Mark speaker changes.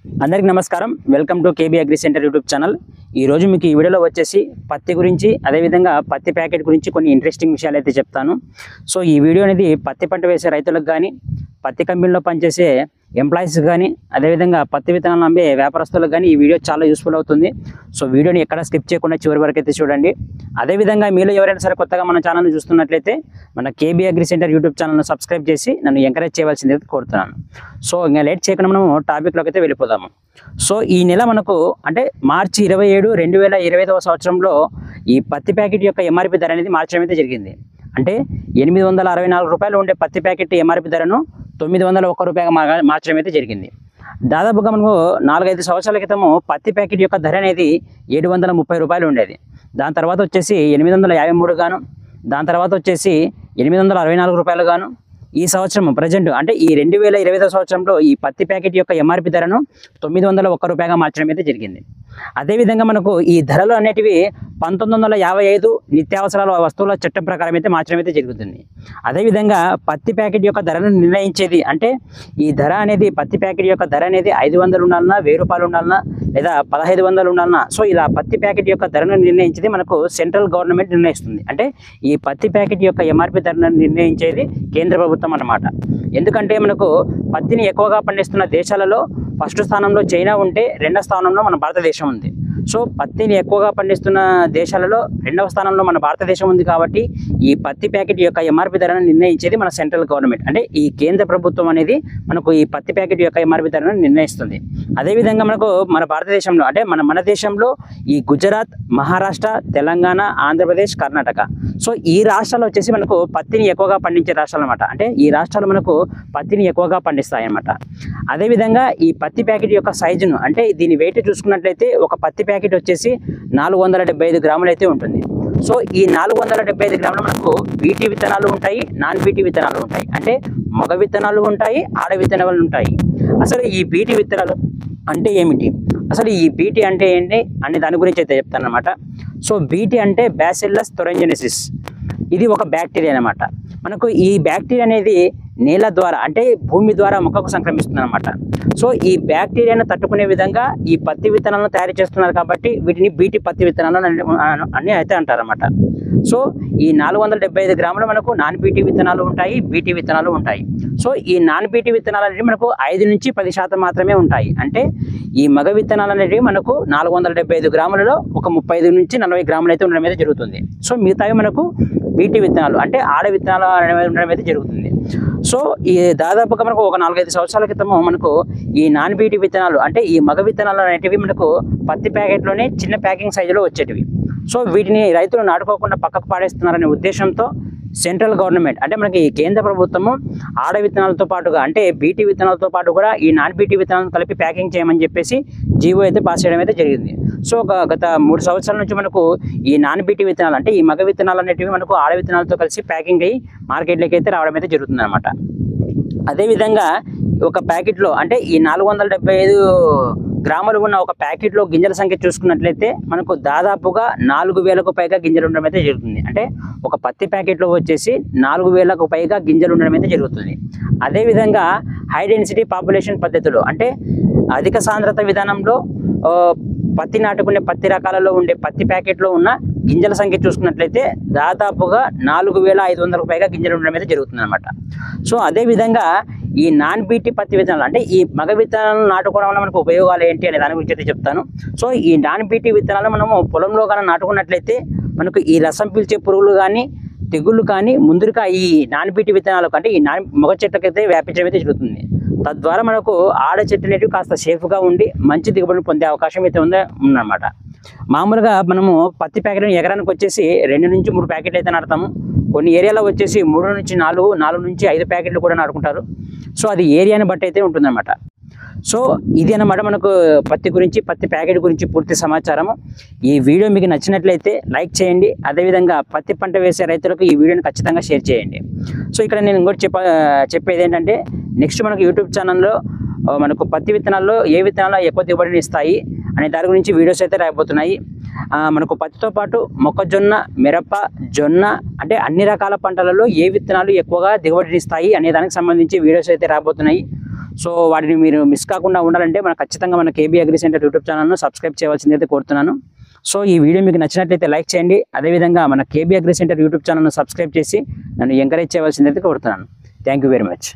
Speaker 1: అందరికీ నమస్కారం. Welcome to KB agri centre YouTube channel. ఈ రోజు మీకు ఈ వీడియోలో వచ్చేసి పత్తి గురించి, అదేవిధంగా పత్తి ప్యాకెట్ గురించి కొన్ని ఇంట్రెస్టింగ్ విషయాలు అయితే చెప్తాను. సో ఈ వీడియో అనేది పత్తి పంట వేసే రైతులకు కానీ, పత్తి కంపెనీలో పనిచేసే ఎంప్లాయీస్ కానీ, అదేవిధంగా పత్తి విత్తనాలు అమ్మే వ్యాపారస్తులకు కానీ ఈ వీడియో చాలా యూస్ఫుల్ అవుతుంది. సో వీడియోని ఎక్కడ స్కిప్ చేయకుండా చివరి వరకు అయితే చూడండి. అదేవిధంగా మీలో ఎవరైనా సరే కొత్తగా మన ఛానల్ని చూస్తున్నట్లయితే మన కేబీ అగ్రి సెంటర్ యూట్యూబ్ ఛానల్ను సబ్స్క్రైబ్ చేసి నన్ను ఎంకరేజ్ చేయవలసింది కోరుతున్నాను. సో ఇంకా లేట్ చేయకుండా మనము టాపిక్లోకి అయితే వెళ్ళిపోదాము. సో ఈ నెల మనకు అంటే మార్చి 27, 2025వ సంవత్సరంలో ఈ పత్తి ప్యాకెట్ యొక్క ఎంఆర్పి ధర అనేది మార్చడం అయితే జరిగింది. అంటే 864 రూపాయలు ఉండే పత్తి ప్యాకెట్ ఎంఆర్పి ధరను 901 రూపాయగా మార్చడం అయితే జరిగింది. దాదాపుగా మనకు 4-5 సంవత్సరాల క్రితము పత్తి ప్యాకెట్ యొక్క ధర అనేది 730 రూపాయలు ఉండేది. దాని తర్వాత వచ్చేసి 853 గాను, దాని తర్వాత వచ్చేసి 864 రూపాయలు గాను, ఈ సంవత్సరం ప్రజెంట్ అంటే ఈ 2025 సంవత్సరంలో ఈ పత్తి ప్యాకెట్ యొక్క ఎంఆర్పి ధరను 901 రూపాయగా మార్చడం అయితే జరిగింది. అదేవిధంగా మనకు ఈ ధరలు అనేటివి 1955 నిత్యావసరాల వస్తువుల చట్టం ప్రకారం అయితే మార్చడం అయితే జరుగుతుంది. అదేవిధంగా పత్తి ప్యాకెట్ యొక్క ధరను నిర్ణయించేది అంటే ఈ ధర అనేది పత్తి ప్యాకెట్ యొక్క ధర అనేది 500 ఉండాలన్నా, 1000 రూపాయలు ఉండాలన్నా, లేదా 1500 ఉండాలన్నా, సో ఇలా పత్తి ప్యాకెట్ యొక్క ధరను నిర్ణయించేది మనకు సెంట్రల్ గవర్నమెంట్ నిర్ణయిస్తుంది. అంటే ఈ పత్తి ప్యాకెట్ యొక్క ఎంఆర్పి ధరను నిర్ణయించేది కేంద్ర ప్రభుత్వం అన్నమాట. ఎందుకంటే మనకు పత్తిని ఎక్కువగా పండిస్తున్న దేశాలలో ఫస్ట్ స్థానంలో చైనా ఉంటే, రెండవ స్థానంలో మన భారతదేశం ఉంది. సో పత్తిని ఎక్కువగా పండిస్తున్న దేశాలలో రెండవ స్థానంలో మన భారతదేశం ఉంది. కాబట్టి ఈ పత్తి ప్యాకెట్ యొక్క ఎంఆర్పి ధరను నిర్ణయించేది మన సెంట్రల్ గవర్నమెంట్, అంటే ఈ కేంద్ర ప్రభుత్వం అనేది మనకు ఈ పత్తి ప్యాకెట్ యొక్క ఎంఆర్పి ధరను నిర్ణయిస్తుంది. అదేవిధంగా మనకు మన భారతదేశంలో అంటే మన దేశంలో ఈ గుజరాత్, మహారాష్ట్ర, తెలంగాణ, ఆంధ్రప్రదేశ్, కర్ణాటక, సో ఈ రాష్ట్రాలు వచ్చేసి మనకు పత్తిని ఎక్కువగా పండించే రాష్ట్రాలు అనమాట. అంటే ఈ రాష్ట్రాలు మనకు పత్తిని ఎక్కువగా పండిస్తాయి అన్నమాట. అదేవిధంగా ఈ పత్తి ప్యాకెట్ యొక్క సైజును అంటే దీని వెయిట్ చూసుకున్నట్లయితే ఒక పత్తి ప్యాకెట్ వచ్చేసి 475 గ్రాములు అయితే ఉంటుంది. సో ఈ 475 గ్రాములు మనకు బీటీ విత్తనాలు ఉంటాయి, నాన్ బీటీ విత్తనాలు ఉంటాయి. అంటే మగ విత్తనాలు ఉంటాయి, ఆడ విత్తనాలు ఉంటాయి. అసలు ఈ బీటీ విత్తనాలు అంటే ఏమిటి, అసలు ఈ బీటీ అంటే ఏంటి అనే దాని గురించి అయితే చెప్తాను అనమాట. సో బీటీ అంటే బ్యాసిల్లస్ థొరంజెనిసిస్, ఇది ఒక బ్యాక్టీరియా అనమాట. మనకు ఈ బ్యాక్టీరియా అనేది నేల ద్వారా అంటే భూమి ద్వారా మొక్కకు సంక్రమిస్తుంది అనమాట. సో ఈ బ్యాక్టీరియాను తట్టుకునే విధంగా ఈ పత్తి విత్తనాలను తయారు చేస్తున్నారు కాబట్టి వీటిని బీటీ పత్తి విత్తనాలు అని అయితే అంటారన్నమాట. సో ఈ 475 గ్రాములు మనకు నాన్ బీటీ విత్తనాలు ఉంటాయి, బీటీ విత్తనాలు ఉంటాయి. సో ఈ నాన్ బీటీ విత్తనాలు అనేవి మనకు 5 నుంచి 10% మాత్రమే ఉంటాయి. అంటే ఈ మగ విత్తనాలు అనేవి మనకు 475 గ్రాములలో ఒక 35 నుంచి 40 గ్రాములు అయితే ఉండడం అయితే జరుగుతుంది. సో మిగతావి మనకు బీటీ విత్తనాలు అంటే ఆడ విత్తనాలు ఉండడం అయితే జరుగుతుంది. సో ఈ దాదాపుగా మనకు ఒక 4-5 సంవత్సరాల క్రితము మనకు ఈ నాన్ బీటీ విత్తనాలు అంటే ఈ మగ విత్తనాలు అనేటివి మనకు పత్తి ప్యాకెట్లోనే చిన్న ప్యాకింగ్ సైజులో వచ్చేటివి. సో వీటిని రైతులు నాటుకోకుండా పక్కకు పాడేస్తున్నారనే ఉద్దేశంతో సెంట్రల్ గవర్నమెంట్ అంటే మనకి కేంద్ర ప్రభుత్వము ఆడ విత్తనాలతో పాటుగా అంటే బీటీ విత్తనాలతో పాటు కూడా ఈ నాన్ బీటీ విత్తనాలను కలిపి ప్యాకింగ్ చేయమని చెప్పేసి జీవో అయితే పాస్ చేయడం అయితే జరిగింది. సో గత 3 సంవత్సరాల నుంచి మనకు ఈ నాన్ బీటీ విత్తనాలు అంటే ఈ మగ విత్తనాలు అనేటివి మనకు ఆడ విత్తనాలతో కలిసి ప్యాకింగ్ అయ్యి మార్కెట్లోకి అయితే రావడం అయితే జరుగుతుంది అనమాట. అదేవిధంగా ఒక ప్యాకెట్లో అంటే ఈ 475 గ్రాములు ఉన్న ఒక ప్యాకెట్లో గింజల సంఖ్య చూసుకున్నట్లయితే మనకు దాదాపుగా 4000కు పైగా గింజలు ఉండడం అయితే జరుగుతుంది. అంటే ఒక పత్తి ప్యాకెట్లో వచ్చేసి 4000కు పైగా గింజలు ఉండడం అయితే జరుగుతుంది. అదేవిధంగా హై డెన్సిటీ పాపులేషన్ పద్ధతిలో అంటే అధిక సాంద్రత విధానంలో పత్తి నాటుకునే పత్తి రకాలలో ఉండే పత్తి ప్యాకెట్లో ఉన్న గింజల సంఖ్య చూసుకున్నట్లయితే దాదాపుగా 4500కు పైగా గింజలు ఉండడం అయితే జరుగుతుంది అనమాట. సో అదేవిధంగా ఈ నాన్ బీటీ పత్తి విత్తనాలు అంటే ఈ మగ విత్తనాలను నాటుకోవడం వల్ల మనకు ఉపయోగాలు ఏంటి అనే దాని గురించి అయితే చెప్తాను. సో ఈ నాన్ బీటీ విత్తనాలు మనము పొలంలో కానీ నాటుకున్నట్లయితే మనకు ఈ రసం పీల్చే పురుగులు కానీ, తెగుళ్ళు కానీ ముందుగా ఈ నాన్ బీటీ విత్తనాలకు అంటే ఈ మగ చెట్లకైతే వ్యాపించడం అయితే జరుగుతుంది. తద్వారా మనకు ఆడ చెట్లు అనేవి కాస్త సేఫ్గా ఉండి మంచి దిగుబడిని పొందే అవకాశం అయితే ఉందన్నమాట. మామూలుగా మనము పత్తి ప్యాకెట్ని ఎకరానికి వచ్చేసి 2 నుంచి 3 ప్యాకెట్లు అయితే నాటుతాము. కొన్ని ఏరియాలో వచ్చేసి 3 నుంచి 4 నుంచి 5 ప్యాకెట్లు కూడా నాటుకుంటారు. సో అది ఏరియాని బట్టి అయితే ఉంటుందన్నమాట. సో ఇది అన్నమాట మనకు పత్తి గురించి, పత్తి ప్యాకెట్ గురించి పూర్తి సమాచారము. ఈ వీడియో మీకు నచ్చినట్లయితే లైక్ చేయండి. అదేవిధంగా పత్తి పంట వేసే రైతులకు ఈ వీడియోని ఖచ్చితంగా షేర్ చేయండి. సో ఇక్కడ నేను ఇంకోటి చెప్పేది ఏంటంటే నెక్స్ట్ మనకు యూట్యూబ్ ఛానల్లో మనకు పత్తి విత్తనాల్లో ఏ విత్తనాలు ఎక్కువ దిగుబడిని ఇస్తాయి అనే దాని గురించి వీడియోస్ అయితే రాబోతున్నాయి. మనకు పత్తితో పాటు మొక్కజొన్న, మిరప, జొన్న అంటే అన్ని రకాల పంటలలో ఏ విత్తనాలు ఎక్కువగా దిగుబడిని ఇస్తాయి అనే దానికి సంబంధించి వీడియోస్ అయితే రాబోతున్నాయి. సో వాటిని మీరు మిస్ కాకుండా ఉండాలంటే మనం ఖచ్చితంగా మన కేబీ అగ్రి సెంటర్ యూట్యూబ్ ఛానల్ను సబ్స్క్రైబ్ చేయవలసింది అయితే కోరుతున్నాను. సో ఈ వీడియో మీకు నచ్చినట్లయితే లైక్ చేయండి. అదేవిధంగా మన కేబీ అగ్రి సెంటర్ యూట్యూబ్ ఛానల్ను సబ్స్క్రైబ్ చేసి నన్ను ఎంకరేజ్ చేయవలసింది అయితే కోరుతున్నాను. Thank you very much.